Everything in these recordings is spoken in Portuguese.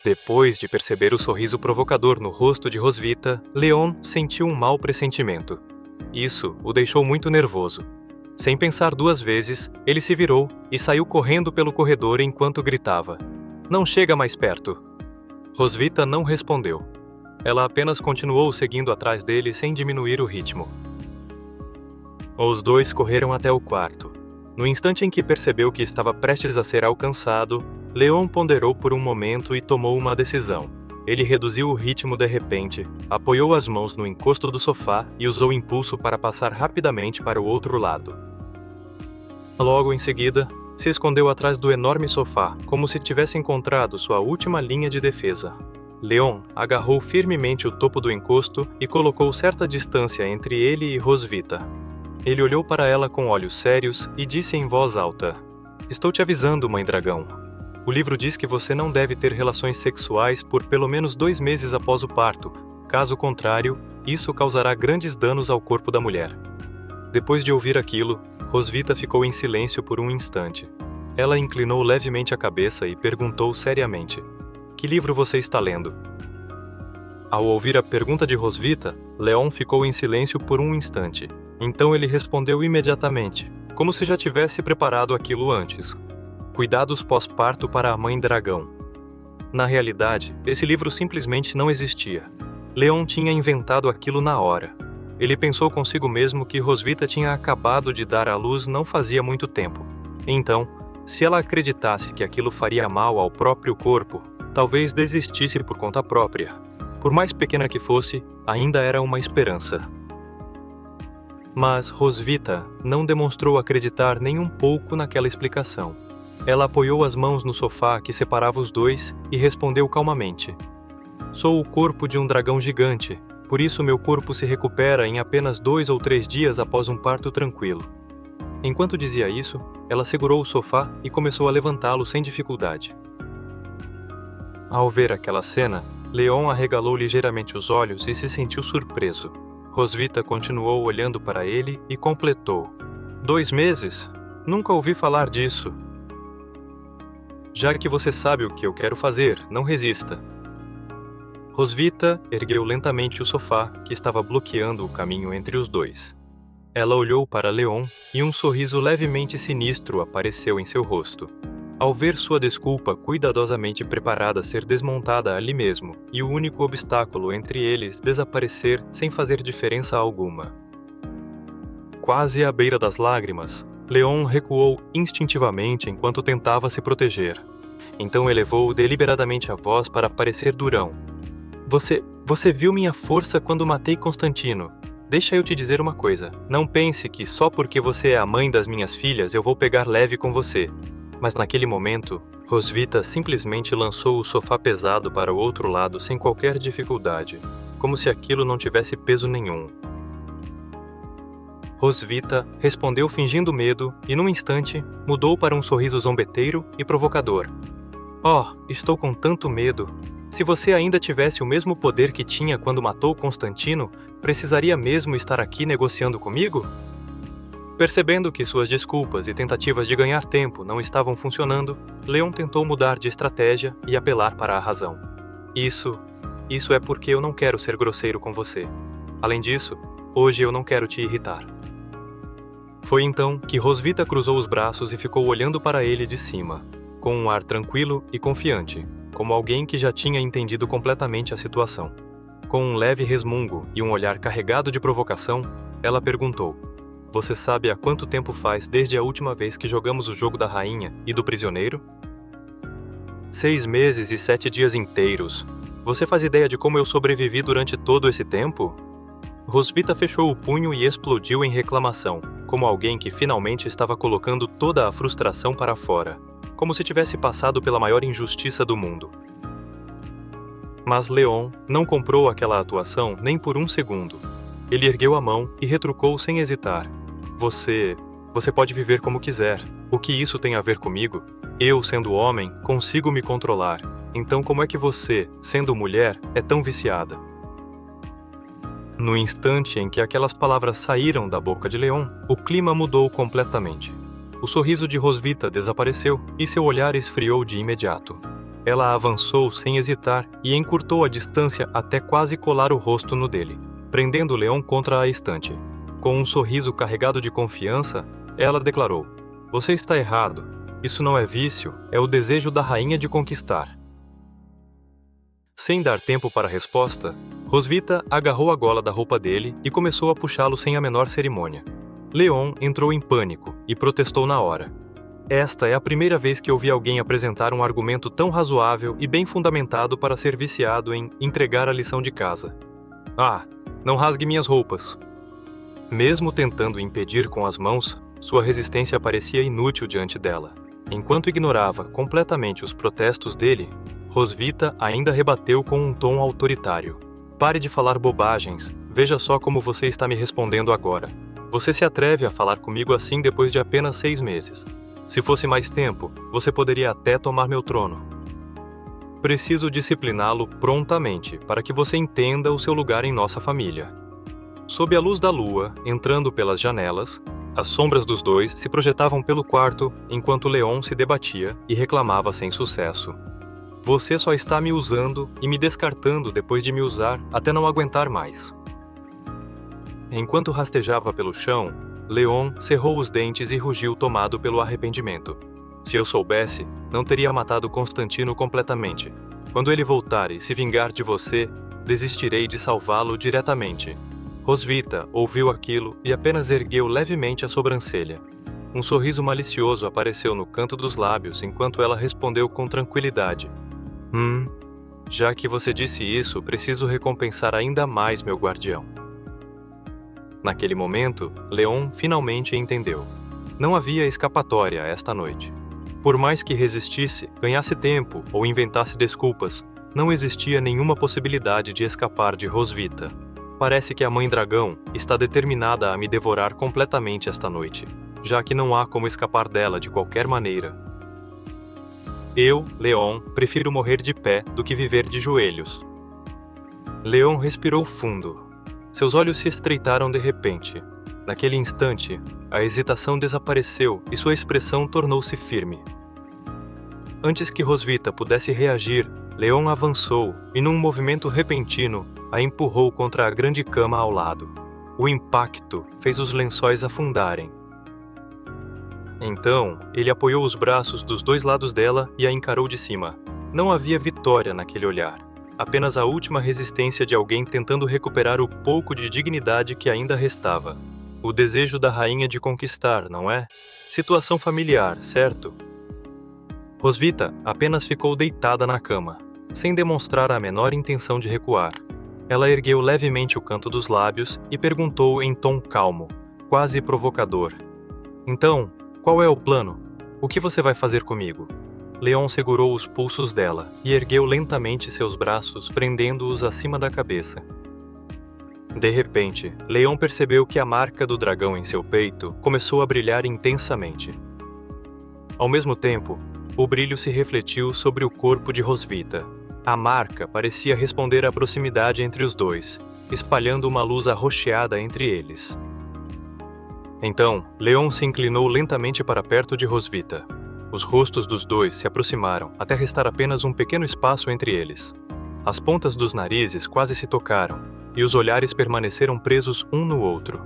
Depois de perceber o sorriso provocador no rosto de Rosvita, Leon sentiu um mau pressentimento. Isso o deixou muito nervoso. Sem pensar duas vezes, ele se virou e saiu correndo pelo corredor enquanto gritava: "Não chega mais perto!" Rosvita não respondeu. Ela apenas continuou seguindo atrás dele sem diminuir o ritmo. Os dois correram até o quarto. No instante em que percebeu que estava prestes a ser alcançado, Leon ponderou por um momento e tomou uma decisão. Ele reduziu o ritmo de repente, apoiou as mãos no encosto do sofá e usou o impulso para passar rapidamente para o outro lado. Logo em seguida, se escondeu atrás do enorme sofá, como se tivesse encontrado sua última linha de defesa. Leon agarrou firmemente o topo do encosto e colocou certa distância entre ele e Rosvita. Ele olhou para ela com olhos sérios e disse em voz alta: "Estou te avisando, Mãe Dragão. O livro diz que você não deve ter relações sexuais por pelo menos 2 meses após o parto. Caso contrário, isso causará grandes danos ao corpo da mulher." Depois de ouvir aquilo, Rosvita ficou em silêncio por um instante. Ela inclinou levemente a cabeça e perguntou seriamente: "Que livro você está lendo?" Ao ouvir a pergunta de Rosvita, Leon ficou em silêncio por um instante. Então ele respondeu imediatamente, como se já tivesse preparado aquilo antes: "Cuidados pós-parto para a Mãe Dragão." Na realidade, esse livro simplesmente não existia. Leon tinha inventado aquilo na hora. Ele pensou consigo mesmo que Rosvita tinha acabado de dar à luz não fazia muito tempo. Então, se ela acreditasse que aquilo faria mal ao próprio corpo, talvez desistisse por conta própria. Por mais pequena que fosse, ainda era uma esperança. Mas Rosvita não demonstrou acreditar nem um pouco naquela explicação. Ela apoiou as mãos no sofá que separava os dois e respondeu calmamente: "Sou o corpo de um dragão gigante, por isso meu corpo se recupera em apenas 2 ou 3 dias após um parto tranquilo." Enquanto dizia isso, ela segurou o sofá e começou a levantá-lo sem dificuldade. Ao ver aquela cena, Leon arregalou ligeiramente os olhos e se sentiu surpreso. Rosvita continuou olhando para ele e completou: "2 meses? Nunca ouvi falar disso." "Já que você sabe o que eu quero fazer, não resista." Rosvita ergueu lentamente o sofá, que estava bloqueando o caminho entre os dois. Ela olhou para Leon e um sorriso levemente sinistro apareceu em seu rosto. Ao ver sua desculpa cuidadosamente preparada a ser desmontada ali mesmo, e o único obstáculo entre eles desaparecer sem fazer diferença alguma. Quase à beira das lágrimas, Leon recuou instintivamente enquanto tentava se proteger. Então elevou deliberadamente a voz para parecer durão. Você viu minha força quando matei Constantino. Deixa eu te dizer uma coisa. Não pense que só porque você é a mãe das minhas filhas eu vou pegar leve com você." Mas naquele momento, Rosvita simplesmente lançou o sofá pesado para o outro lado sem qualquer dificuldade, como se aquilo não tivesse peso nenhum. Rosvita respondeu fingindo medo e, num instante, mudou para um sorriso zombeteiro e provocador. "Oh, estou com tanto medo. Se você ainda tivesse o mesmo poder que tinha quando matou Constantino, precisaria mesmo estar aqui negociando comigo?" Percebendo que suas desculpas e tentativas de ganhar tempo não estavam funcionando, Leon tentou mudar de estratégia e apelar para a razão. Isso é porque eu não quero ser grosseiro com você. Além disso, hoje eu não quero te irritar." Foi então que Rosvita cruzou os braços e ficou olhando para ele de cima, com um ar tranquilo e confiante, como alguém que já tinha entendido completamente a situação. Com um leve resmungo e um olhar carregado de provocação, ela perguntou: "Você sabe há quanto tempo faz desde a última vez que jogamos o jogo da rainha e do prisioneiro?" 6 meses e 7 dias inteiros. Você faz ideia de como eu sobrevivi durante todo esse tempo? Rosvita fechou o punho e explodiu em reclamação, como alguém que finalmente estava colocando toda a frustração para fora, como se tivesse passado pela maior injustiça do mundo. Mas Leon não comprou aquela atuação nem por um segundo. Ele ergueu a mão e retrucou sem hesitar: Você pode viver como quiser. O que isso tem a ver comigo? Eu, sendo homem, consigo me controlar. Então como é que você, sendo mulher, é tão viciada?" No instante em que aquelas palavras saíram da boca de Leon, o clima mudou completamente. O sorriso de Rosvita desapareceu e seu olhar esfriou de imediato. ela avançou sem hesitar e encurtou a distância até quase colar o rosto no dele, prendendo Leon contra a estante. Com um sorriso carregado de confiança, ela declarou: "Você está errado. Isso não é vício, é o desejo da rainha de conquistar." Sem dar tempo para resposta, Rosvita agarrou a gola da roupa dele e começou a puxá-lo sem a menor cerimônia. Leon entrou em pânico e protestou na hora. Esta é a primeira vez que ouvi alguém apresentar um argumento tão razoável e bem fundamentado para ser viciado em entregar a lição de casa. "Ah, não rasgue minhas roupas." Mesmo tentando impedir com as mãos, sua resistência parecia inútil diante dela. Enquanto ignorava completamente os protestos dele, Rosvita ainda rebateu com um tom autoritário: "Pare de falar bobagens, veja só como você está me respondendo agora. Você se atreve a falar comigo assim depois de apenas 6 meses. Se fosse mais tempo, você poderia até tomar meu trono. Preciso discipliná-lo prontamente para que você entenda o seu lugar em nossa família." Sob a luz da lua, entrando pelas janelas, as sombras dos dois se projetavam pelo quarto enquanto Leon se debatia e reclamava sem sucesso: "Você só está me usando e me descartando depois de me usar até não aguentar mais." Enquanto rastejava pelo chão, Leon cerrou os dentes e rugiu, tomado pelo arrependimento. "Se eu soubesse, não teria matado Constantino completamente. Quando ele voltar e se vingar de você, desistirei de salvá-lo diretamente." Rosvita ouviu aquilo e apenas ergueu levemente a sobrancelha. Um sorriso malicioso apareceu no canto dos lábios enquanto ela respondeu com tranquilidade: Já que você disse isso, preciso recompensar ainda mais meu guardião." Naquele momento, Leon finalmente entendeu. Não havia escapatória esta noite. Por mais que resistisse, ganhasse tempo ou inventasse desculpas, não existia nenhuma possibilidade de escapar de Rosvita. "Parece que a Mãe Dragão está determinada a me devorar completamente esta noite, já que não há como escapar dela de qualquer maneira. Eu, Leon, prefiro morrer de pé do que viver de joelhos." Leon respirou fundo. Seus olhos se estreitaram de repente. Naquele instante, a hesitação desapareceu e sua expressão tornou-se firme. Antes que Rosvita pudesse reagir, Leon avançou e, num movimento repentino, a empurrou contra a grande cama ao lado. O impacto fez os lençóis afundarem. Então, ele apoiou os braços dos dois lados dela e a encarou de cima. Não havia vitória naquele olhar. Apenas a última resistência de alguém tentando recuperar o pouco de dignidade que ainda restava. O desejo da rainha de conquistar, não é? Situação familiar, certo? Rosvita apenas ficou deitada na cama, sem demonstrar a menor intenção de recuar. Ela ergueu levemente o canto dos lábios e perguntou em tom calmo, quase provocador: "Então, qual é o plano? O que você vai fazer comigo?" Leon segurou os pulsos dela e ergueu lentamente seus braços, prendendo-os acima da cabeça. De repente, Leon percebeu que a marca do dragão em seu peito começou a brilhar intensamente. Ao mesmo tempo, o brilho se refletiu sobre o corpo de Rosvita. A marca parecia responder à proximidade entre os dois, espalhando uma luz arroxeada entre eles. Então, Leon se inclinou lentamente para perto de Rosvita. Os rostos dos dois se aproximaram, até restar apenas um pequeno espaço entre eles. As pontas dos narizes quase se tocaram, e os olhares permaneceram presos um no outro.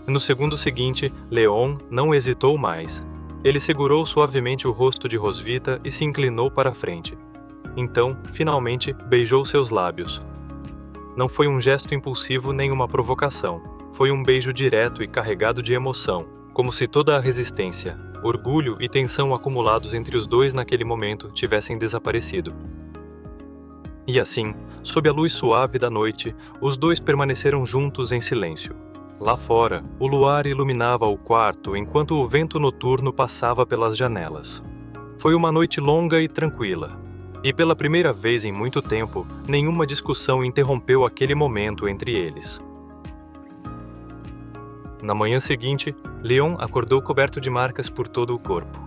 No segundo seguinte, Leon não hesitou mais. Ele segurou suavemente o rosto de Rosvita e se inclinou para a frente. Então, finalmente, beijou seus lábios. Não foi um gesto impulsivo nem uma provocação. Foi um beijo direto e carregado de emoção, como se toda a resistência, orgulho e tensão acumulados entre os dois naquele momento tivessem desaparecido. E assim, sob a luz suave da noite, os dois permaneceram juntos em silêncio. Lá fora, o luar iluminava o quarto enquanto o vento noturno passava pelas janelas. Foi uma noite longa e tranquila, e pela primeira vez em muito tempo, nenhuma discussão interrompeu aquele momento entre eles. Na manhã seguinte, Leon acordou coberto de marcas por todo o corpo.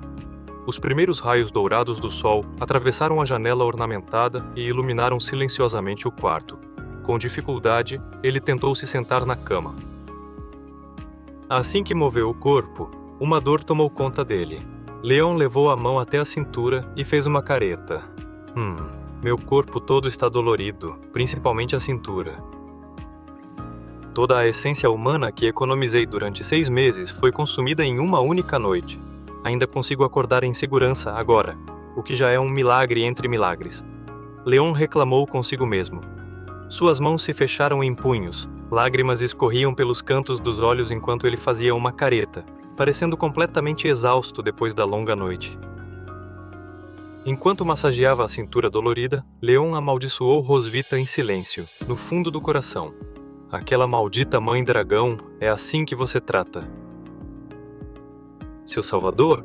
Os primeiros raios dourados do sol atravessaram a janela ornamentada e iluminaram silenciosamente o quarto. Com dificuldade, ele tentou se sentar na cama. Assim que moveu o corpo, uma dor tomou conta dele. Leon levou a mão até a cintura e fez uma careta. Meu corpo todo está dolorido, principalmente a cintura. Toda a essência humana que economizei durante 6 meses foi consumida em uma única noite. Ainda consigo acordar em segurança agora, o que já é um milagre entre milagres. Leon reclamou consigo mesmo. Suas mãos se fecharam em punhos, lágrimas escorriam pelos cantos dos olhos enquanto ele fazia uma careta, parecendo completamente exausto depois da longa noite. Enquanto massageava a cintura dolorida, Leon amaldiçoou Rosvita em silêncio, no fundo do coração. Aquela maldita mãe dragão, é assim que você trata. Seu salvador?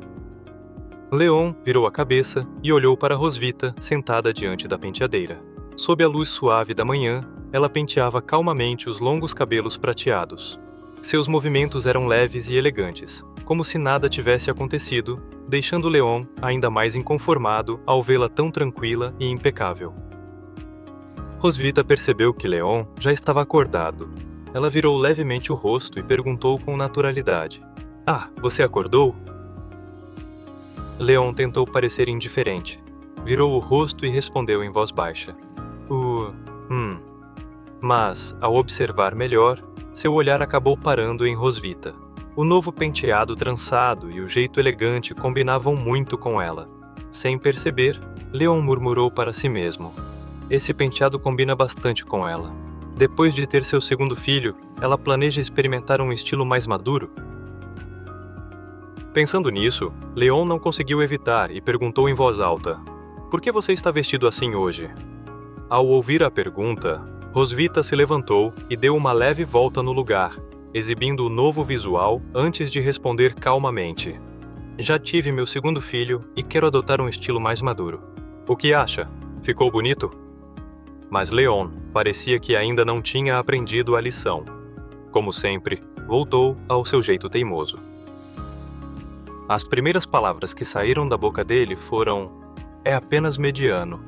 Leon virou a cabeça e olhou para Rosvita sentada diante da penteadeira. Sob a luz suave da manhã, ela penteava calmamente os longos cabelos prateados. Seus movimentos eram leves e elegantes, como se nada tivesse acontecido, deixando Leon ainda mais inconformado ao vê-la tão tranquila e impecável. Rosvita percebeu que Leon já estava acordado. Ela virou levemente o rosto e perguntou com naturalidade: "Ah, você acordou?" Leon tentou parecer indiferente. Virou o rosto e respondeu em voz baixa: Mas, ao observar melhor, seu olhar acabou parando em Rosvita. O novo penteado trançado e o jeito elegante combinavam muito com ela. Sem perceber, Leon murmurou para si mesmo: "Esse penteado combina bastante com ela. Depois de ter seu segundo filho, ela planeja experimentar um estilo mais maduro?" Pensando nisso, Leon não conseguiu evitar e perguntou em voz alta: "Por que você está vestido assim hoje?" Ao ouvir a pergunta, Rosvita se levantou e deu uma leve volta no lugar, exibindo o novo visual antes de responder calmamente: "Já tive meu segundo filho e quero adotar um estilo mais maduro. O que acha? Ficou bonito?" Mas Leon parecia que ainda não tinha aprendido a lição. Como sempre, voltou ao seu jeito teimoso. As primeiras palavras que saíram da boca dele foram: "É apenas mediano."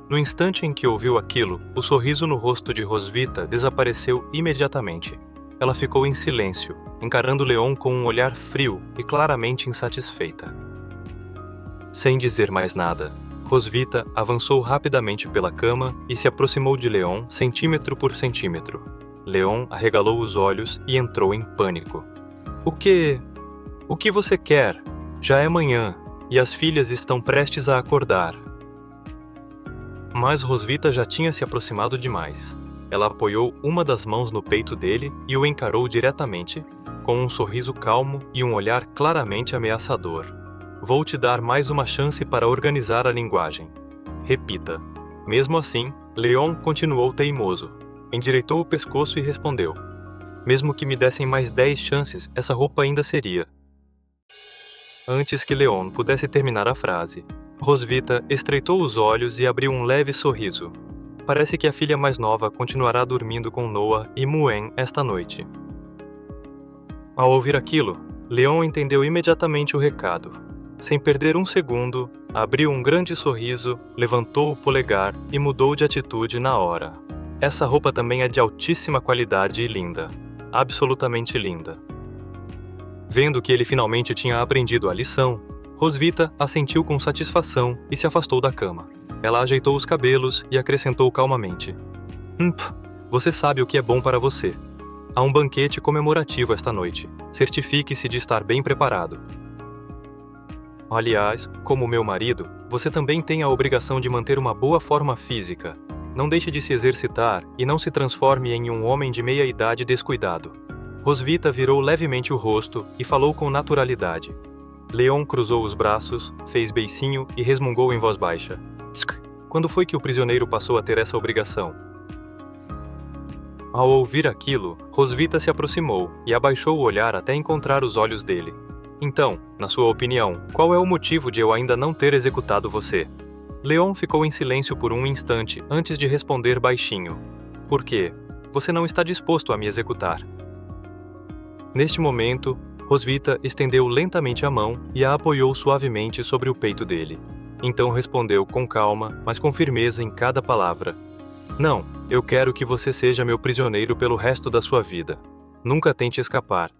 No instante em que ouviu aquilo, o sorriso no rosto de Rosvita desapareceu imediatamente. Ela ficou em silêncio, encarando Leon com um olhar frio e claramente insatisfeita. Sem dizer mais nada, Rosvita avançou rapidamente pela cama e se aproximou de Leon centímetro por centímetro. Leon arregalou os olhos e entrou em pânico. O que você quer? Já é manhã, e as filhas estão prestes a acordar." Mas Rosvita já tinha se aproximado demais. Ela apoiou uma das mãos no peito dele e o encarou diretamente, com um sorriso calmo e um olhar claramente ameaçador. "Vou te dar mais uma chance para organizar a linguagem. Repita." Mesmo assim, Leon continuou teimoso. Endireitou o pescoço e respondeu: "Mesmo que me dessem mais 10 chances, essa roupa ainda seria." Antes que Leon pudesse terminar a frase, Rosvita estreitou os olhos e abriu um leve sorriso. Parece que a filha mais nova continuará dormindo com Noah e Muen esta noite. Ao ouvir aquilo, Leon entendeu imediatamente o recado. Sem perder um segundo, abriu um grande sorriso, levantou o polegar e mudou de atitude na hora. Essa roupa também é de altíssima qualidade e linda. Absolutamente linda. Vendo que ele finalmente tinha aprendido a lição, Rosvita assentiu com satisfação e se afastou da cama. Ela ajeitou os cabelos e acrescentou calmamente: Você sabe o que é bom para você. Há um banquete comemorativo esta noite. Certifique-se de estar bem preparado. Aliás, como meu marido, você também tem a obrigação de manter uma boa forma física. Não deixe de se exercitar e não se transforme em um homem de meia-idade descuidado." Rosvita virou levemente o rosto e falou com naturalidade. Leon cruzou os braços, fez beicinho e resmungou em voz baixa: "Tsk, quando foi que o prisioneiro passou a ter essa obrigação?" Ao ouvir aquilo, Rosvita se aproximou e abaixou o olhar até encontrar os olhos dele. "Então, na sua opinião, qual é o motivo de eu ainda não ter executado você?" Leon ficou em silêncio por um instante antes de responder baixinho: "Por quê? Você não está disposto a me executar." Neste momento, Rosvita estendeu lentamente a mão e a apoiou suavemente sobre o peito dele. Então respondeu com calma, mas com firmeza em cada palavra: "Não, eu quero que você seja meu prisioneiro pelo resto da sua vida. Nunca tente escapar.